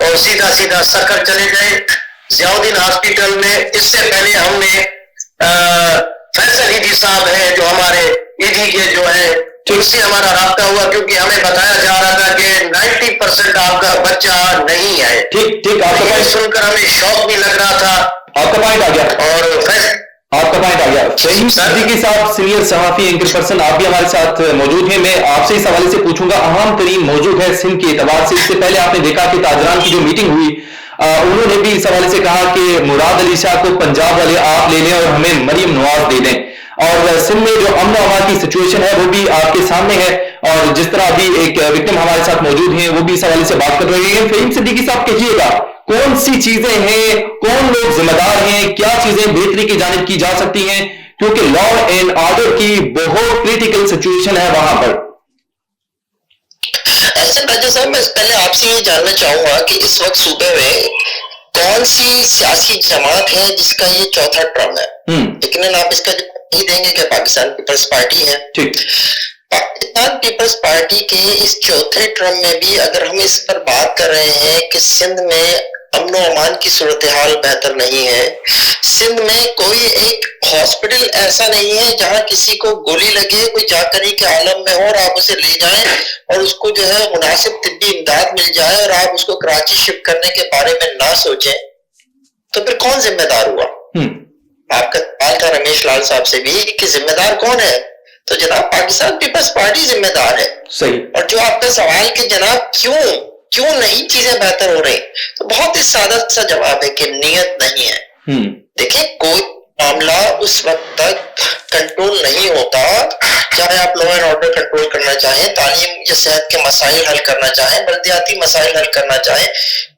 اور سیدھا سیدھا سکر چلے گئے ضیاءالدین ہاسپٹل میں. اس سے پہلے ہم نے فیصل ایدھی صاحب ہے جو ہمارے ایدھی کے جو ہے ان سے ہمارا رابطہ ہوا, کیونکہ ہمیں بتایا جا رہا تھا کہ 90% آپ کا بچہ نہیں ہے. ٹھیک یہ سن کر ہمیں شوق بھی لگ رہا تھا. آپ کا پوائنٹ آ گیا, اور آپ کا پوائنٹ آ گیا. فہیم صدیقی صاحب سینئر صحافی اینکر پرسن, آپ بھی ہمارے ساتھ موجود ہیں. میں آپ سے اس حوالے سے پوچھوں گا, اہم ترین موضوع ہے سندھ کے اعتبار سے. اس سے پہلے آپ نے دیکھا کہ تاجران کی جو میٹنگ ہوئی, انہوں نے بھی اس حوالے سے کہا کہ مراد علی شاہ کو پنجاب والے آپ لے لیں اور ہمیں مریم نواز دے دیں. اور سندھ میں جو امن و امان کی سچویشن ہے وہ بھی آپ کے سامنے ہے, اور جس طرح ابھی ایک وکٹم ہمارے ساتھ موجود ہیں وہ بھی اس حوالے سے بات کر رہے ہیں. فہیم صدیقی صاحب کہیے گا, کون سی چیزیں ہیں, کون لوگ ذمہ دار ہیں, کیا چیزیں بہتری کی جانب کی جا سکتی ہیں, کیونکہ لا اینڈ آرڈر کی بہت کریٹیکل سچویشن ہے وہاں پر. احسن راجہ صاحب, میں پہلے آپ سے یہ جاننا چاہوں گا کہ اس وقت صوبے میں کون سی سیاسی جماعت ہے جس کا یہ چوتھا ٹرم ہے؟ لیکن آپ اس کا نہیں دیں گے کہ پاکستان پیپلز پارٹی ہے. پاکستان پیپلز پارٹی کے اس چوتھے ٹرم میں بھی اگر ہم اس پر بات کر رہے ہیں کہ سندھ میں امن و امان کی صورتحال بہتر نہیں ہے, سندھ میں کوئی ایک ہاسپٹل ایسا نہیں ہے جہاں کسی کو گولی لگے, کوئی جا کری کے عالم میں ہو اور آپ اسے لے جائیں اور اس کو جو ہے مناسب طبی امداد مل جائے اور آپ اس کو کراچی شفٹ کرنے کے بارے میں نہ سوچیں, تو پھر کون ذمہ دار ہوا؟ آپ کا سوال تھا رمیش لال صاحب سے بھی کہ ذمہ دار کون ہے, تو جناب پاکستان پیپلز پارٹی ذمہ دار ہے. صحیح. اور جو آپ کا سوال کہ جناب کیوں نہیں چیزیں بہتر ہو رہی, تو بہت ہی سادہ سا جواب ہے کہ نیت نہیں ہے. دیکھیں, کوئی معاملہ اس وقت تک کنٹرول نہیں ہوتا, چاہے آپ لا اینڈ آرڈر کنٹرول کرنا چاہیں, تعلیم یا صحت کے مسائل حل کرنا چاہیں, بلدیاتی مسائل حل کرنا چاہیں,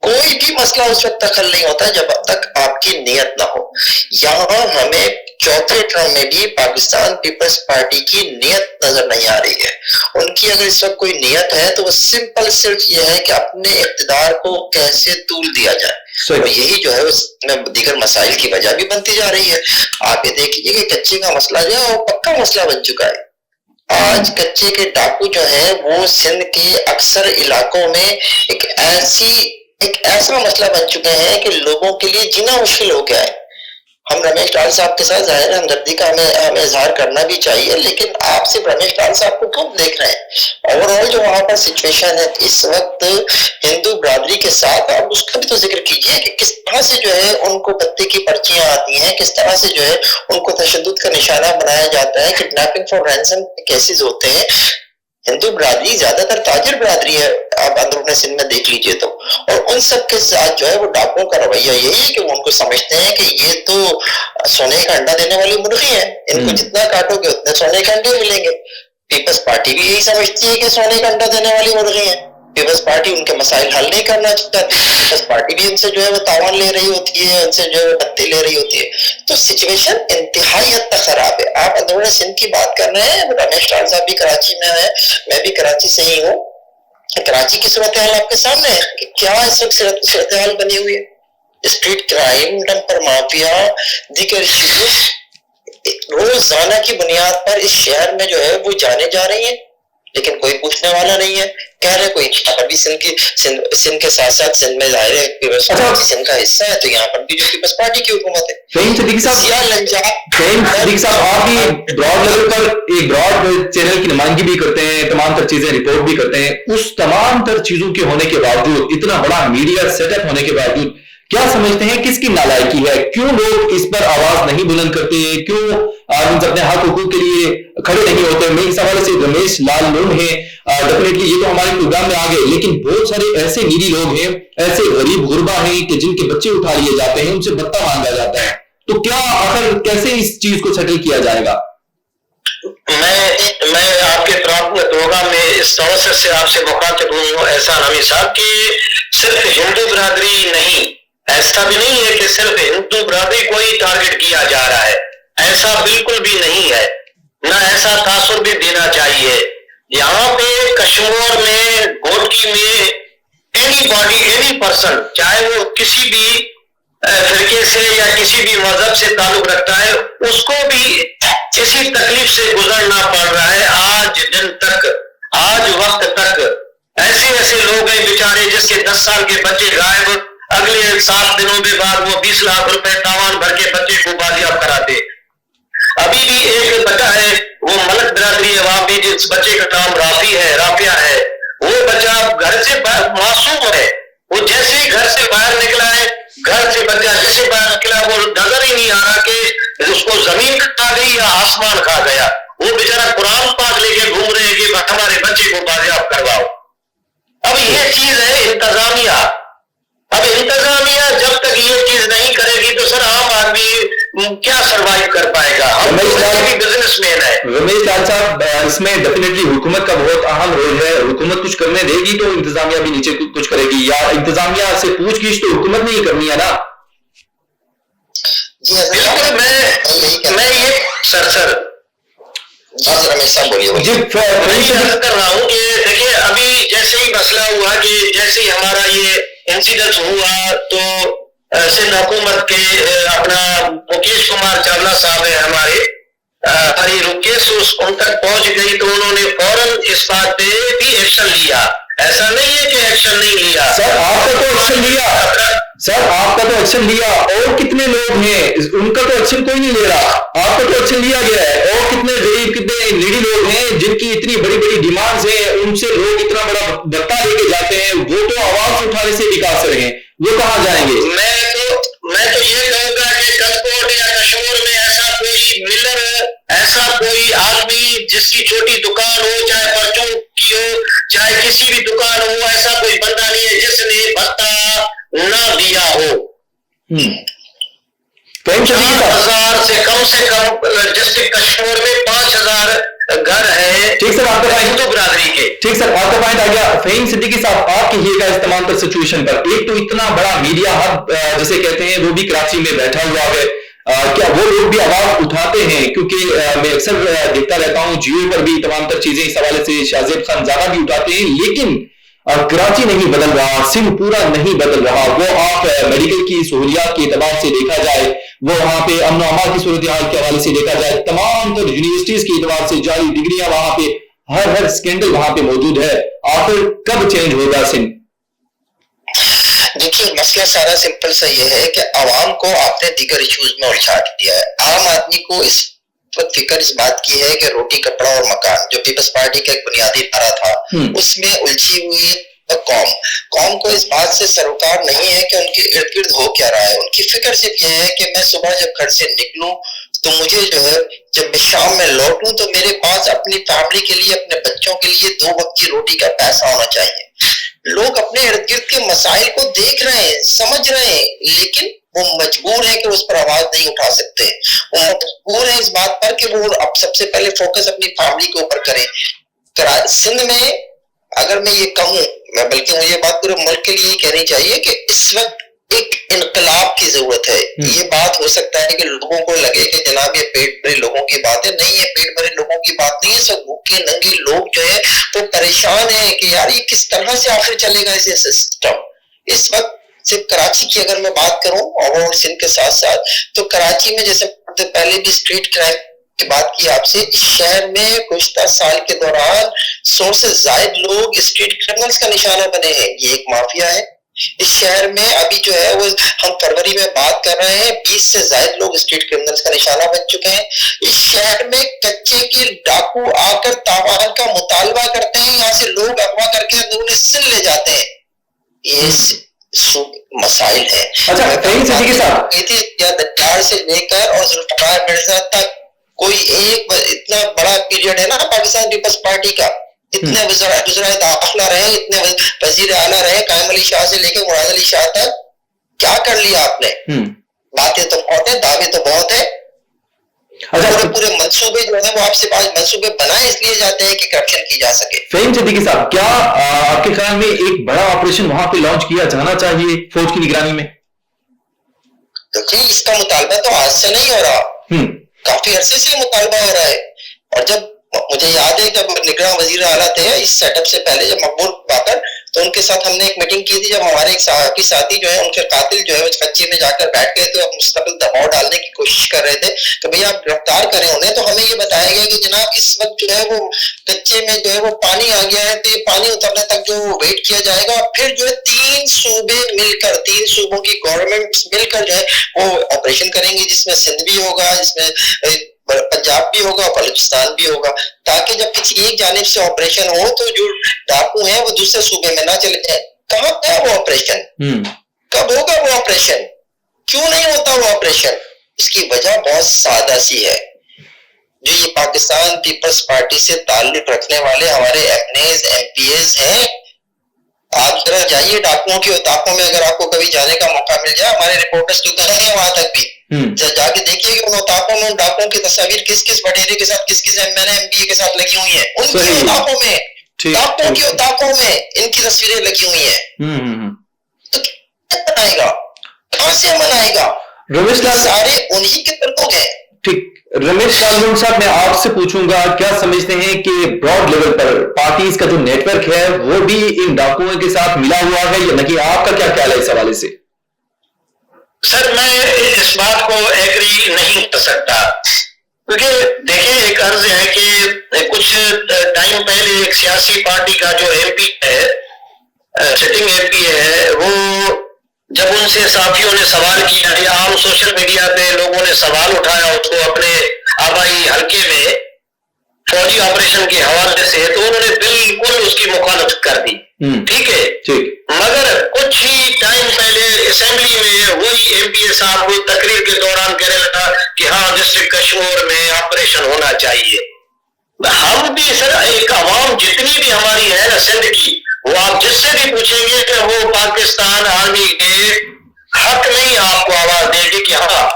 کوئی بھی مسئلہ اس وقت تک حل نہیں ہوتا جب تک آپ کی نیت نہ ہو. یہاں ہمیں چوتھے ٹرم میں بھی پاکستان پیپلز پارٹی کی نیت نظر نہیں آ رہی ہے. ان کی اگر اس وقت کوئی نیت ہے تو وہ سمپل صرف یہ ہے کہ اپنے اقتدار کو کیسے طول دیا جائے, اور یہی جو ہے اس میں دیگر مسائل کی وجہ بھی بنتی جا رہی ہے. آپ یہ دیکھ لیجیے کہ کچے کا مسئلہ جو ہے وہ پکا مسئلہ بن چکا ہے. آج کچے کے ڈاکو جو ہیں وہ سندھ کے اکثر علاقوں میں ایک ایسا مسئلہ بن چکے ہیں کہ لوگوں کے لیے جینا مشکل ہو گیا ہے. ہم رمیش لال صاحب کے ساتھ ظاہر ہمدردی کا ہمیں اظہار کرنا بھی چاہیے, لیکن آپ صرف رمیش لال صاحب کو کیوں دیکھ رہے ہیں؟ اوور آل جو وہاں پر سچویشن ہے اس وقت ہندو برادری کے ساتھ, آپ اس کا بھی تو ذکر کیجئے کہ کس طرح سے جو ہے ان کو پتے کی پرچیاں آتی ہیں, کس طرح سے جو ہے ان کو تشدد کا نشانہ بنایا جاتا ہے, کڈنیپنگ فار رینسم کیسز ہوتے ہیں. ہندو برادری زیادہ تر تاجر برادری ہے, آپ اندرون سندھ میں دیکھ لیجئے تو, اور ان سب کے ساتھ جو ہے وہ ڈاکوؤں کا رویہ یہی ہے کہ وہ ان کو سمجھتے ہیں کہ یہ تو سونے کا انڈا دینے والی مرغی ہیں, ان کو جتنا کاٹو گے اتنے سونے کے انڈے ملیں گے. پیپلز پارٹی بھی یہی سمجھتی ہے کہ سونے کا انڈا دینے والی مرغی ہیں. پیپلز پارٹی ان کے مسائل حل نہیں کرنا چاہتی, پیپلز پارٹی بھی ان سے جو ہے وہ تاوان لے رہی ہوتی ہے, ان سے جو ہے پتے لے رہی ہوتی ہے. تو سچویشن انتہائی حد تک خراب ہے. آپ اندرون سندھ کی بات کر رہے ہیں, رمیش لال صاحب بھی کراچی میں ہے, میں بھی کراچی سے ہی ہوں. کراچی کی صورتحال آپ کے سامنے ہے کہ کیا اس وقت صورتحال بنی ہوئی ہے. اسٹریٹ کرائم, ڈمپر مافیا, دیگر چیزیں روزانہ کی بنیاد پر اس شہر میں جو ہے وہ جانے جا رہی ہیں, لیکن کوئی پوچھنے والا نہیں ہے. کہہ رہے کوئی یہاں پر بھی سندھ کے ساتھ ساتھ سندھ میں ظاہر ہے پیپلز پارٹی سندھ کا حصہ ہے, تو یہاں پر بھی جو پیپلز پارٹی کی حکومت ہے. فہیم صدیقی صاحب آپ بھی براڈ لیول پر ایک براڈ چینل کی نمائندگی بھی کرتے ہیں, تمام تر چیزیں رپورٹ بھی کرتے ہیں. اس تمام تر چیزوں کے ہونے کے باوجود, اتنا بڑا میڈیا سیٹ اپ ہونے کے باوجود, کیا سمجھتے ہیں کس کی نالائکی ہے؟ کیوں لوگ اس پر آواز نہیں بلند کرتے, کیوں اپنے حق حقوق کے لیے کھڑے نہیں ہوتے؟ میں اس حوالے سے رمیش لال لون ہیں, ڈیفینیٹلی یہ تو ہمارے پروگرام میں آ گئے, لیکن بہت سارے ایسے نیڈی لوگ ہیں, ایسے غریب غربا ہیں کہ جن کے بچے اٹھا لیے جاتے ہیں, ان سے بھتہ مانگا جاتا ہے. تو کیا آخر کیسے اس چیز کو سیٹل کیا جائے گا؟ میں آپ کے پروگرام میں اس طرح سے آپ سے مخاطب ہوں احسان حمید صاحب کہ صرف ہندو برادری نہیں, ایسا بھی نہیں ہے کہ صرف ہندو برادری کو ہی ٹارگٹ کیا جا رہا ہے, ایسا بالکل بھی نہیں ہے, نہ ایسا تاثر بھی دینا چاہیے. یہاں پہ کشمور میں, گوٹکی میں, اینی باڈی, اینی پرسن, چاہے وہ کسی بھی فرقے سے یا کسی بھی مذہب سے تعلق رکھتا ہے, اس کو بھی اسی تکلیف سے گزرنا پڑ رہا ہے. آج دن تک, آج وقت تک ایسے ایسے لوگ ہیں بیچارے جس کے 10 سال کے بچے غائب، اگلے 7 دنوں کے بعد وہ 20 لاکھ روپے تاوان بھر کے بچے کو بازیاب کراتے۔ ابھی بھی ایک بچہ ہے، وہ ملک برادری عوام بھی، جس بچے کا نام رافیہ ہے، وہ بچہ گھر سے معصوم ہے، وہ جیسے ہی گھر سے باہر نکلا ہے، گھر سے بچہ جیسے باہر نکلا وہ نظر ہی نہیں آ رہا کہ اس کو زمین کھا گئی یا آسمان کھا گیا۔ وہ بیچارہ قرآن پاک لے کے گھوم رہے ہیں کہ ہمارے بچے کو بازیاب کرواؤ۔ اب یہ چیز ہے انتظامیہ۔ اب انتظامیہ جب تک یہ چیز نہیں کرے گی تو سر عام آدمی کیا سروائیو کر پائے گا؟ ہم بھی بزنس مین ہے۔ رمیش لال صاحب، اس میں ڈیفینیٹلی حکومت کا بہت اہم رول ہے۔ حکومت کچھ کرنے دے گی تو انتظامیہ بھی نیچے کچھ کرے گی، یا انتظامیہ سے پوچھ گچھ تو حکومت نہیں کرنی ہے نا؟ بالکل، میں یہ سر جی عرض کر رہا ہوں کہ دیکھیے ابھی جیسے ہی مسئلہ ہوا کہ جیسے ہی ہمارا یہ انسیڈنٹ ہوا تو سندھ حکومت کے اپنا مکیش کمار چاولہ صاحب ہیں ہمارے، کیس ان تک پہنچ گئی تو انہوں نے فوراً اس بات پہ بھی ایکشن لیا۔ ایسا نہیں ہے کہ ایکشن نہیں لیا سر، آپ کا تو ایکشن لیا، سر آپ کا تو ایکشن لیا، اور کتنے لوگ ہیں ان کا تو ایکشن کوئی نہیں لے رہا، آپ کا تو ایکشن لیا گیا ہے۔ اور کتنے غریب کتنے نیڈی لوگ ہیں جن کی اتنی بڑی بڑی ڈیمانڈز ہیں، ان سے لوگ اتنا بڑا بھتہ لے کے جاتے ہیں، وہ تو آواز اٹھانے سے بھی قاصر ہیں، وہ کہاں جائیں گے؟ میں تو یہ کہوں گا کہ کلپوٹ یا کشمور میں ایسا کوئی ملر، ایسا کوئی آدمی جس کی چھوٹی دکان ہو، چاہے پرچوں کی ہو، چاہے کسی بھی دکان ہو، ایسا کوئی بندہ نہیں ہے جس نے بھتہ نہ دیا ہو۔ 4,000 سے کم ڈسٹرکٹ کشمور میں 5,000 گھر ہے ٹھیک سر، آپ کا ہندو برادری کے۔ ٹھیک سر، آپ کا پوائنٹ آ گیا۔ فہیم صدیقی صاحب، آپ کہیے گا اس تمام تر سچویشن پر، ایک تو اتنا بڑا میڈیا ہب جسے کہتے ہیں وہ بھی کراچی میں بیٹھا ہوا ہے، کیا وہ لوگ بھی آواز اٹھاتے ہیں؟ کیونکہ میں اکثر دیکھتا رہتا ہوں جیو پر بھی تمام تر چیزیں اس حوالے سے شاہزیب خان زیادہ بھی اٹھاتے ہیں، لیکن کراچی نہیں بدل رہا، سندھ پورا نہیں بدل رہا۔ وہ آپ میڈیکل کی سہولیات کے اعتبار سے دیکھا جائے، وہ وہاں پہ امن و امان کی صورتحال کے حوالے سے دیکھا جائے، تمام تر یونیورسٹیز کے اعتبار سے جعلی ڈگریاں وہاں پہ، ہر اسکینڈل وہاں پہ موجود ہے۔ آخر کب چینج ہوگا سندھ؟ دیکھیے مسئلہ سارا سمپل سا یہ ہے کہ عوام کو آپ نے دیگر ایشوز میں الجھا دیا ہے۔ عام آدمی کو اس وقت فکر اس بات کی ہے کہ روٹی کپڑا اور مکان، جو پیپلز پارٹی کا ایک بنیادی نعرہ تھا، اس میں الجھی ہوئی قوم کو اس بات سے سروکار نہیں ہے کہ ان کے ارد گرد ہو کیا رہا ہے۔ ان کی فکر صرف یہ ہے کہ میں صبح جب گھر سے نکلوں تو مجھے جو ہے جب میں شام میں لوٹوں تو میرے پاس اپنی فیملی کے لیے، اپنے بچوں کے لیے 2 وقت کی روٹی کا پیسہ ہونا چاہیے۔ لوگ اپنے ارد گرد کے مسائل کو دیکھ رہے ہیں، سمجھ رہے ہیں، لیکن وہ مجبور ہیں کہ اس پر آواز نہیں اٹھا سکتے۔ وہ مجبور ہیں اس بات پر کہ وہ اب سب سے پہلے فوکس اپنی فیملی کے اوپر کریں۔ سندھ میں اگر میں یہ کہوں، میں بلکہ مجھے بات پورے ملک کے لیے کہنی چاہیے کہ اس وقت ایک انقلاب کی ضرورت ہے۔ یہ بات ہو سکتا ہے کہ لوگوں کو لگے کہ جناب یہ پیٹ بھرے لوگوں کی بات ہے، نہیں، یہ پیٹ بھرے لوگوں کی بات نہیں ہے۔ سب بھوکے ننگے لوگ جو ہے وہ پریشان ہیں کہ یار یہ کس طرح سے آخر چلے گا یہ سسٹم۔ اس وقت صرف کراچی کی اگر میں بات کروں اور سندھ کے ساتھ ساتھ، تو کراچی میں جیسے پہلے بھی اسٹریٹ کرائم کی بات کی آپ سے، اس شہر میں گزشتہ سال کے دوران 100 سے زائد لوگ اسٹریٹ کرمنلز کا نشانہ بنے ہیں۔ یہ ایک مافیا ہے اس شہر میں۔ ابھی جو ہے وہ ہم فروری میں بات کر رہے ہیں، 20 سے زائد لوگ اسٹریٹ کرمنلز کا نشانہ بن چکے ہیں۔ اس شہر میں کچے کے ڈاکو آ کر تاوان کا مطالبہ کرتے ہیں، یہاں سے لوگ اغوا کر کے اندرون سندھ لے جاتے ہیں۔ یہ مسائل ہیں۔ دجار سے لے کر اور ذوالفقار مرزا تک کوئی ایک اتنا بڑا پیریڈ ہے نا پاکستان پیپلز پارٹی کا، اتنے وزرائے داخلہ رہے، اتنے وزیر اعلیٰ رہے، قائم علی شاہ سے لے کے مراد علی شاہ تک، کیا کر لیا آپ نے؟ باتیں تو بہت ہیں، دعوے تو بہت ہیں، پورے منصوبے جو ہیں وہ آپ سے منصوبے بنائے اس لیے جاتے ہیں کہ کرپشن کی جا سکے۔ فہیم صدیقی صاحب، کیا آپ کے خیال میں ایک بڑا آپریشن وہاں پہ لانچ کیا جانا چاہیے فوج کی نگرانی میں؟ دیکھیے اس کا مطالبہ تو آج سے نہیں ہو رہا، کافی عرصے سے مطالبہ ہو رہا ہے، اور جب مجھے یاد ہے جب نگراں وزیر اعلیٰ تھے اس سیٹ اپ سے پہلے جب مقبول باقر، تو ان کے ساتھ ہم نے ایک میٹنگ کی تھی جب ہمارے ایک صحافی ساتھی جو ہے ان کے قاتل جو ہے اس کچے میں جا کر بیٹھ گئے تھے اور مستقل دباؤ ڈالنے کی کوشش کر رہے تھے کہ بھئی آپ گرفتار کریں انہیں، تو ہمیں یہ بتایا گیا کہ جناب اس وقت جو ہے وہ کچے میں جو ہے وہ پانی آ گیا ہے، تو پانی اترنے تک جو ویٹ کیا جائے گا، پھر جو ہے 3 صوبے مل کر 3 صوبوں کی گورنمنٹس مل کر جو ہے وہ آپریشن کریں گے، جس میں سندھ بھی ہوگا، جس میں پنجاب بھی ہوگا، بلوچستان بھی ہوگا، تاکہ جب کسی ایک جانب سے آپریشن ہو تو جو ڈاکو ہیں وہ دوسرے صوبے میں نہ چلے جائیں۔ کہاں پہ ہے وہ آپریشن؟ کب ہوگا وہ آپریشن؟ کیوں نہیں ہوتا وہ آپریشن؟ اس کی وجہ بہت سادہ سی ہے، جو یہ پاکستان پیپلز پارٹی سے تعلق رکھنے والے ہمارے ایم پی ایز ہیں، آپ ذرا جائیے ڈاکوؤں کے اتاقوں میں، اگر آپ کو کبھی جانے کا موقع مل جائے، ہمارے رپورٹرز تو گئے ہیں وہاں تک بھی، جا کے دیکھیے کہ ان اتاقوں میں ان ڈاکوؤں کی تصاویر کس کس وڈیرے کے ساتھ، کس کس ایم این اے کے ساتھ لگی ہوئی ہیں، ان کے اتاقوں میں، ڈاکوؤں کے اتاقوں میں ان کی تصویریں لگی ہوئی ہیں۔ تو کیا بنائے گا؟ کہاں سے منائے گا؟ سارے انہی کے لوگ ہیں۔ ٹھیک، رمیش لال صاحب، میں آپ سے پوچھوں گا کیا سمجھتے ہیں کہ براڈ لیول پر پارٹیز کا جو نیٹ ورک ہے وہ بھی ان ڈاکوؤں کے ساتھ ملا ہوا ہے یا نہیں؟ آپ کا کیا خیال ہے اس حوالے سے؟ سر میں اس بات کو ایگری نہیں کر سکتا، کیونکہ دیکھیں ایک عرض ہے کہ کچھ ٹائم پہلے ایک سیاسی پارٹی کا جو ایم پی ہے، سٹنگ ایم پی ہے، وہ جب ان سے صحافیوں نے سوال کیا یا عام سوشل میڈیا پہ لوگوں نے سوال اٹھایا اس کو اپنے آبائی حلقے میں فوجی آپریشن کے حوالے سے، تو انہوں نے بالکل اس کی مخالفت کر دی، ٹھیک ہے، مگر کچھ ہی ٹائم پہلے اسمبلی میں وہی ایم پی اے صاحب وہ تقریر کے دوران کہنے لگا کہ ہاں ڈسٹرکٹ کشمور میں آپریشن ہونا چاہیے۔ ہم بھی سر ایک عوام جتنی بھی ہماری ہے نا سندھ کی، وہ آپ جس سے بھی پوچھیں گے کہ وہ پاکستان آرمی کے حق نہیں آپ کو آواز دے گی کہ ہاں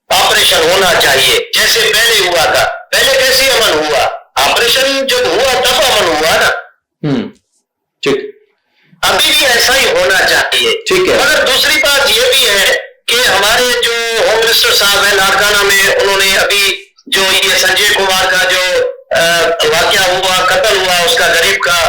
آپریشن ہونا چاہیے، جیسے پہلے ہوا تھا۔ پہلے کیسے امن ہوا؟ آپریشن جب ہوا تب امن ہوا نا، ابھی بھی ایسا ہی ہونا چاہیے۔ مگر دوسری بات یہ بھی ہے کہ ہمارے جو ہوم منسٹر صاحب ہیں لاڑکانہ میں، انہوں نے ابھی جو یہ سنجے کمار کا جو واقعہ ہوا، قتل ہوا اس کا غریب کا،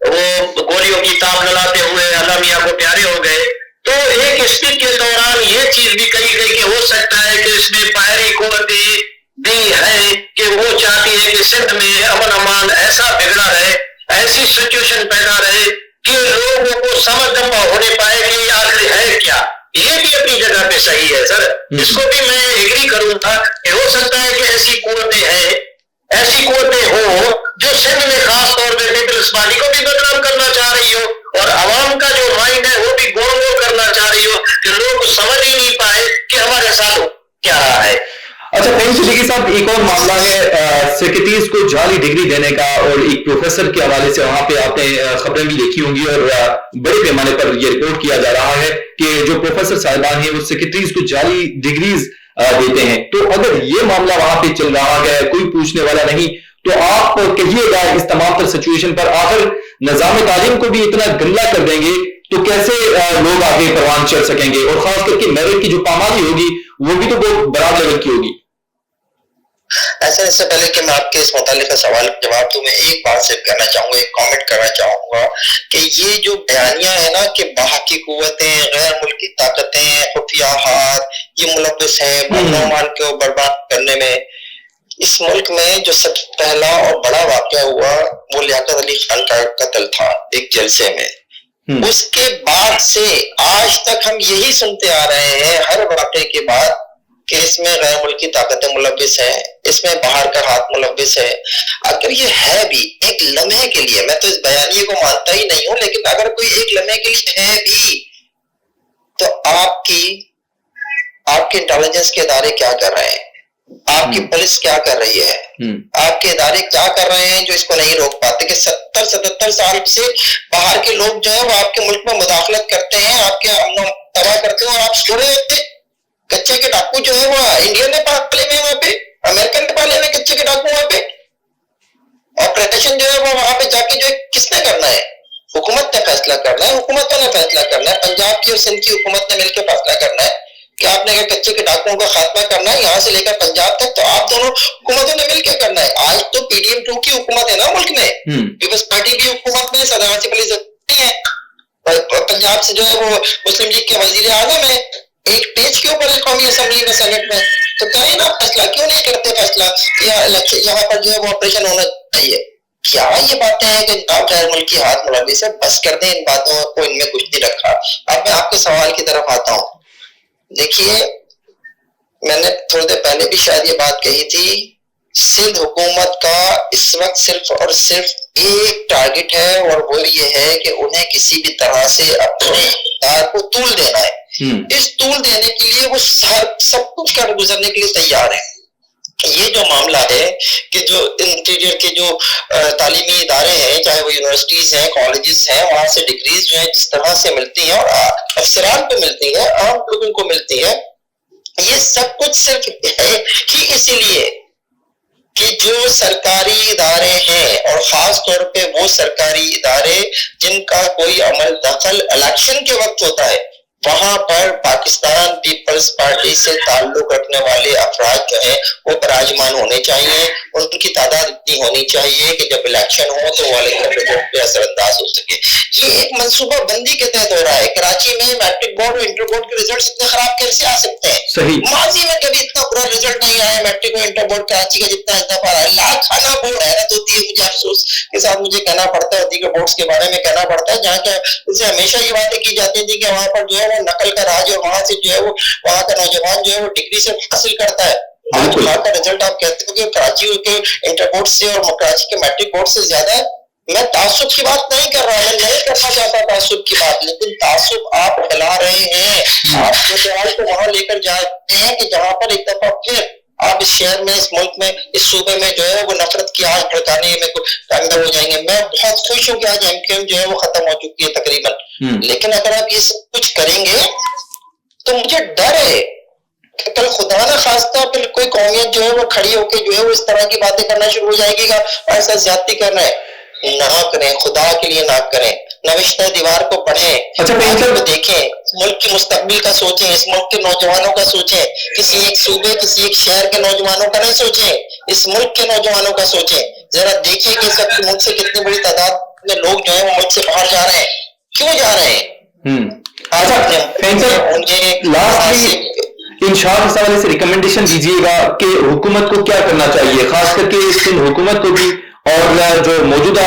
وہ گولیوں کی تاب لگاتے ہوئے اللہ میاں کو پیارے ہو گئے، تو ایک اسپیچ کے دوران یہ چیز بھی کہی گئی کہ ہو سکتا ہے کہ اس میں باہری قوتیں بھی ہے کہ وہ چاہتی ہے کہ سندھ میں امن امان ایسا بگڑا رہے، ایسی سچویشن پیدا رہے کہ لوگوں کو سمجھ نہ ہونے پائے کہ یہ آخر ہے کیا۔ یہ بھی اپنی جگہ پہ صحیح ہے سر، اس کو بھی میں ایگری کروں گا کہ ہو سکتا ہے کہ ایسی قوتیں ہیں، ایسی قوتیں ہوں جو سندھ میں خاص طور پہ پیپلز پارٹی کو بھی بدنام کرنا چاہ رہی ہو اور عوام کا جو مائنڈ ہے وہ بھی گول گول کرنا چاہ رہی ہو کہ لوگ سمجھ ہی نہیں پائے کہ ہمارے ساتھ کیا رہا ہے۔ اچھا فہیم صدیقی صاحب، ایک اور معاملہ ہے سیکرٹریز کو جعلی ڈگری دینے کا، اور ایک پروفیسر کے حوالے سے وہاں پہ آپ نے خبریں بھی دیکھی ہوں گی اور بڑے پیمانے پر یہ رپورٹ کیا جا رہا ہے کہ جو پروفیسر صاحبان ہیں وہ سیکرٹریز کو جعلی ڈگریز دیتے ہیں۔ تو اگر یہ معاملہ وہاں پہ چل رہا ہے، کوئی پوچھنے والا نہیں، تو آپ کہیے گا اس تمام تر سچویشن پر آخر نظام تعلیم کو بھی اتنا گندہ کر دیں گے تو کیسے لوگ آگے پروان چڑھ سکیں گے؟ اور خاص کر کے میرٹ کی جو پامالی ہوگی وہ بھی تو بہت بڑا لیول کی ہوگی۔ ایسا اس سے پہلے کہ میں آپ کے اس متعلقہ سوال کا جواب دوں، میں ایک بات صرف کہنا چاہوں گا، ایک کامنٹ کرنا چاہوں گا کہ یہ جو بیانیہ ہے نا کہ باہر کی قوتیں، غیر ملکی طاقتیں، خفیہ ہاتھ یہ ملوث ہیں امن و امان کو برباد کرنے میں۔ اس ملک میں جو سب سے پہلا اور بڑا واقعہ ہوا وہ لیاقت علی خان کا قتل تھا ایک جلسے میں۔ اس کے بعد سے آج تک ہم یہی سنتے آ رہے ہیں ہر واقعے کے بعد کہ اس میں غیر ملکی طاقتیں ملوث ہیں، اس میں باہر کا ہاتھ ملوث ہے۔ اگر یہ ہے بھی ایک لمحے کے لیے، میں تو اس بیانیے کو مانتا ہی نہیں ہوں، لیکن اگر کوئی ایک لمحے کے لیے ہے بھی تو آپ کے انٹیلیجنس کے ادارے کیا کر رہے ہیں، آپ کی پولیس کیا کر رہی ہے، آپ کے ادارے کیا کر رہے ہیں جو اس کو نہیں روک پاتے کہ 70-77 سال سے باہر کے لوگ جو ہیں وہ آپ کے ملک میں مداخلت کرتے ہیں، آپ کے امن و تباہ کرتے ہیں اور آپ سو رہے ہوتے ہیں۔ کچے کے ڈاکو جو ہے وہ انڈین نے پالے میں وہاں پہ، امریکن نے پالے میں کچے کے ڈاکو وہاں پہ، آپریشن جو ہے وہ وہاں پہ جا کے جو ہے کس نے کرنا ہے؟ حکومت نے فیصلہ کرنا ہے، حکومتوں نے فیصلہ کرنا ہے، پنجاب کی اور سندھ کی حکومت نے مل کے فیصلہ کرنا ہے کہ آپ نے اگر کچے کے ڈاکوؤں کا خاتمہ کرنا ہے یہاں سے لے کر پنجاب تک تو آپ دونوں حکومتوں نے مل کے کرنا ہے. آج تو PDM-2 کی حکومت ہے نا ملک میں, پیپلز پارٹی بھی حکومت میں, صدر آصف علی زرداری ہے, پنجاب سے جو ہے وہ مسلم لیگ کے وزیر اعظم ہے, ایک پیج کے اوپر قومی اسمبلی میں سینٹ میں. تو کریں نا فیصلہ, کیوں نہیں کرتے فیصلہ یہاں پر جو ہے وہ آپریشن ہونا چاہیے. کیا یہ باتیں ہیں کہ جناب غیر ملکی ہاتھ ملازمت سے بس کر دیں, ان باتوں کو ان میں کچھ نہیں رکھا. اب میں آپ کے سوال کی طرف آتا ہوں. دیکھیے میں نے تھوڑی دیر پہلے بھی شاید یہ بات کہی تھی, سندھ حکومت کا اس وقت صرف اور صرف ایک ٹارگٹ ہے اور وہ یہ ہے کہ انہیں کسی بھی طرح سے اپنے اقتدار کو طول دینا ہے. اس طول دینے کے لیے وہ سب کچھ کر گزرنے کے لیے تیار ہے. یہ جو معاملہ ہے کہ جو انٹیریئر کے جو تعلیمی ادارے ہیں, چاہے وہ یونیورسٹیز ہیں, کالجز ہیں, وہاں سے ڈگریز جو ہیں جس طرح سے ملتی ہیں اور افسران کو ملتی ہیں, عام لوگوں کو ملتی ہیں, یہ سب کچھ صرف ہے کہ اسی لیے کہ جو سرکاری ادارے ہیں اور خاص طور پہ وہ سرکاری ادارے جن کا کوئی عمل دخل الیکشن کے وقت ہوتا ہے, وہاں پر پاکستان پیپلز پارٹی سے تعلق رکھنے والے افراد جو ہیں وہ براجمان ہونے چاہیے. ان کی تعداد اتنی ہونی چاہیے کہ جب الیکشن ہو تو وہ رزلٹ پہ اثر انداز ہو سکے. یہ ایک منصوبہ بندی کے تحت ہو رہا ہے. کراچی میں میٹرک بورڈ اور انٹر بورڈ کے ریزلٹس اتنے خراب کیسے آ سکتے ہیں؟ ماضی میں کبھی اتنا برا ریزلٹ نہیں آیا میٹرک اور انٹر بورڈ کراچی کا جتنا اس دفعہ آیا. لاکھ کھانا بورڈ حیرت ہوتی ہے مجھے, افسوس کے ساتھ مجھے کہنا پڑتا ہے, دیگر بورڈز کے بارے میں کہنا پڑتا ہے, جہاں کہ اسے ہمیشہ یہ باتیں کی جاتی تھی کہ وہاں پر جو ہے وہ نقل کا راج اور وہاں سے جو ہے وہ وہاں کا نوجوان جو ہے وہ ڈگری سے حاصل کرتا ہے. آج وہاں کا رزلٹ آپ کہتے ہو کہ کراچی کے انٹر بورڈ سے اور کراچی کے میٹرک بورڈ سے زیادہ ہے. میں تعصب کی بات نہیں کر رہا, میں نہیں کرنا چاہتا تعصب کی بات, لیکن تعصب آپ پھیلا رہے ہیں. آپ نوجوان کو وہاں لے کر جاتے ہیں کہ جہاں پر ایک دفعہ پھر آپ اس شہر میں, اس ملک میں, اس صوبے میں جو ہے وہ نفرت کی آگ بھڑکانے میں کامیاب ہو جائیں گے. میں بہت خوش ہوں کہ آج MQM جو ہے وہ ختم ہو چکی ہے تقریباً, لیکن اگر آپ یہ سب کچھ کریں گے تو مجھے ڈر ہے کہ کل خدا نہ خواستہ پھر کوئی قومیت جو ہے وہ کھڑی ہو کے جو ہے وہ اس طرح کی باتیں کرنا شروع ہو جائے گی کہ ایسا زیادتی کرنا ہے. نہ کریں, خدا کے لیے نہ کریں. نوشتہ دیوار کو پڑھیں, کو دیکھیں, اس ملک کے مستقبل کا سوچیں, اس ملک کے نوجوانوں کا سوچیں. کسی ایک صوبے, کسی ایک شہر کے نوجوانوں کا نہیں سوچیں, اس ملک کے نوجوانوں کا سوچیں. ذرا دیکھیں کہ اس وقت ملک سے کتنی بڑی تعداد میں لوگ جو ہیں وہ ملک سے باہر جا رہے ہیں. کیوں جا رہے ہیں؟ انشاء اس حوالے سے ریکمنڈیشن دیجیے گا کہ حکومت کو کیا کرنا چاہیے, خاص کر کے سندھ حکومت کو بھی, اور جو موجودہ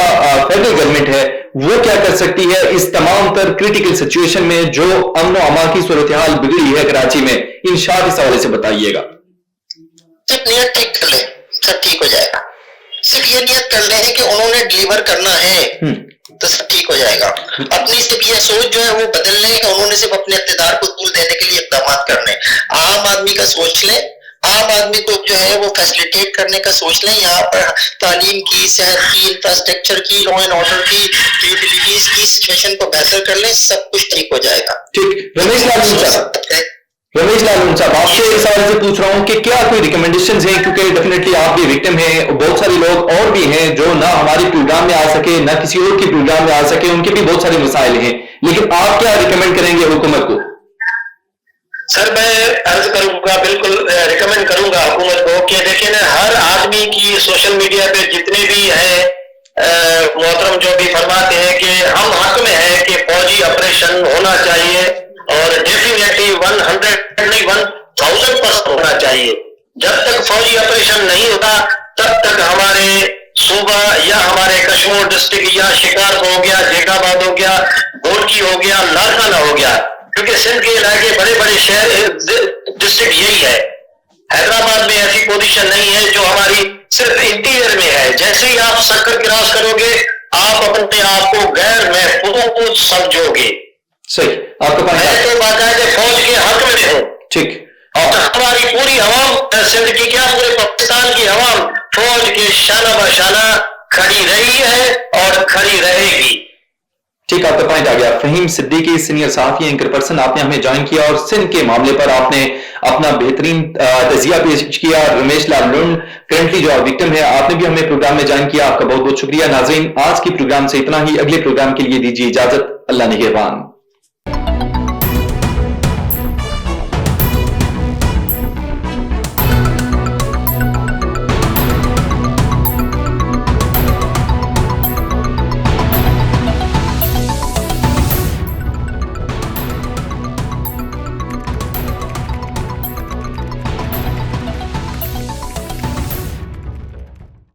فیڈرل گورنمنٹ ہے وہ کیا کر سکتی ہے اس تمام تر کریٹیکل سچویشن میں جو امن و امان کی صورتحال بگڑی ہے کراچی میں. انشاء اس حوالے سے بتائیے گا. صرف نیت ٹھیک کر لیں, سب ٹھیک ہو جائے گا. صرف یہ نیت کر لیں کہ انہوں نے ڈیلیور کرنا ہے تو سب ٹھیک ہو جائے گا. اپنی صرف یہ سوچ جو ہے وہ بدل لیں کہ انہوں نے صرف اپنے اقتدار کو طول دینے کے لیے اقدامات کرنے. عام آدمی کا سوچ لیں, عام آدمی کو جو ہے وہ فیسلیٹیٹ کرنے کا سوچ لیں. یہاں پر تعلیم کی, صحت کی, انفراسٹرکچر کی, لا اینڈ آرڈر کی, یوٹیلیٹیز کی سچویشن کو بہتر کر لیں, سب کچھ ٹھیک ہو جائے گا. ٹھیک. رمیش لال صاحب, آپ سے اس حوالے سے پوچھ رہا ہوں کہ کیا کوئی ریکمنڈیشنز ہیں, کیونکہ ڈیفینیٹلی آپ بھی وکٹم ہیں, بہت سارے لوگ اور بھی ہیں جو نہ ہمارے پروگرام میں آ سکے نہ کسی اور کے پروگرام میں آ سکے, ان کے بھی بہت سارے مسائل ہیں, لیکن آپ کیا ریکمینڈ کریں گے حکومت کو؟ سر میں عرض کروں گا, بالکل ریکمینڈ کروں گا حکومت کو کہ دیکھیں نا, ہر آدمی کی سوشل میڈیا پہ جتنے بھی ہیں محترم جو بھی فرماتے ہیں کہ ہم حق میں ہیں کہ فوجی آپریشن ہونا چاہیے, اور ڈیفینیٹلی 1000% ہونا چاہیے. جب تک فوجی آپریشن نہیں ہوتا تب تک ہمارے صوبہ یا ہمارے کشمیر ڈسٹرکٹ یا شکار ہو گیا, جیک آباد ہو گیا, گورکی ہو گیا, لارکانہ ہو گیا, کیونکہ سندھ کے علاقے بڑے بڑے شہر ڈسٹرکٹ یہی ہے. حیدرآباد میں ایسی پوزیشن نہیں ہے جو ہماری صرف انٹیریئر میں ہے. جیسے ہی آپ سرکل کراس کرو گے آپ اپنے آپ کو غیر محفوظ سمجھو گے. صحیح, آپ کو میں تو باقاعدہ فوج کے حق میں ہوں. ٹھیک. اور ہماری پوری عوام, سندھ کی کیا پورے پاکستان کی عوام فوج کے شانہ بہ شانہ کھڑی رہی ہے اور کھڑی رہے گی. ٹھیک, آپ کا پوائنٹ آ گیا. فہیم صدیقی, سینئر صحافی, اینکر پرسن, آپ نے ہمیں جوائن کیا اور سندھ کے معاملے پر آپ نے اپنا بہترین تجزیہ پیش کیا. رمیش لال لنڈ کرنٹلی جو وکٹم ہے, آپ نے بھی ہمیں پروگرام میں جوائن کیا, آپ کا بہت بہت شکریہ. ناظرین, آج کی پروگرام سے اتنا ہی. اگلے پروگرام کے لیے دیجیے اجازت. اللہ نگہبان.